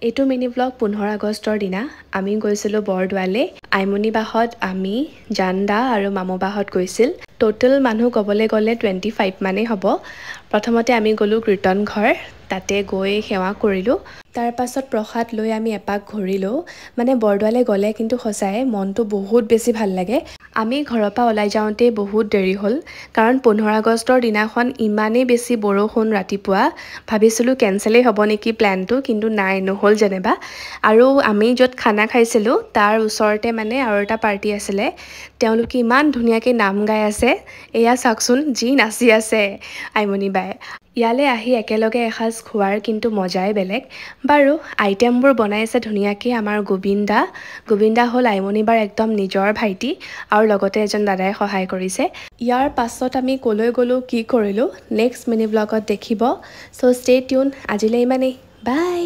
এইটো mini blog 15 আগষ্টৰ দিনা আমি গৈছিলোঁ বৰদোৱালে আইমণি বাহত আমি জানদা আৰু মামু বাহত গৈছিল টোটেল মানুহ ক'বলৈ গ'লে 25 মানেই হ'ব প্ৰথমতে আমি গ'লো কীৰ্তন ঘৰ তাতে গৈ সেৱা কৰিলোঁ তাৰ পাছত প্ৰসাদ লৈ আমি এপাক ঘূৰিলোঁ মানে বৰদোৱালে গ'লে কিন্তু সঁচাই মনটো বহুত বেছি ভাল লাগে আমি ঘৰৰ পৰা ওলাই যাওঁতে বহুত দেৰি হ'ল কাৰণ 15 আগষ্টৰ দিনাখন ইমানেই বেছি বৰষুণ ৰাতিপুৱা ভাবিছিলোঁ কেনচেলেই হ'ব নেকি প্ল্যানটো কিন্তু নাই নহ'ল যেনিবা আৰু আমি য'ত খানা খাইছিলোঁ তাৰ ওচৰতে মানে আৰু এটা পাৰ্টি আছিলে তেওঁলোকে ইমান ধুনীয়াকৈ নাম গাই আছে এয়া চাওকচোন যি নাচি আছে আইমণি বাই ইয়ালে আহি একেলগে এসাঁজ খোৱাৰ কিন্তু মজাই বেলেগ বাৰু আইটেমবোৰ বনাইছে ধুনীয়াকৈ আমাৰ গোবিন্দা হ'ল আইমণি বাৰ একদম নিজৰ ভাইটি আৰু লগতে এজন দাদাই সহায় কৰিছে ইয়াৰ পাছত আমি ক'লৈ গ'লোঁ কি কৰিলোঁ নেক্সট মিনি ব্লগত দেখিব চ' ষ্টে টিউন আজিলৈ ইমানেই বাই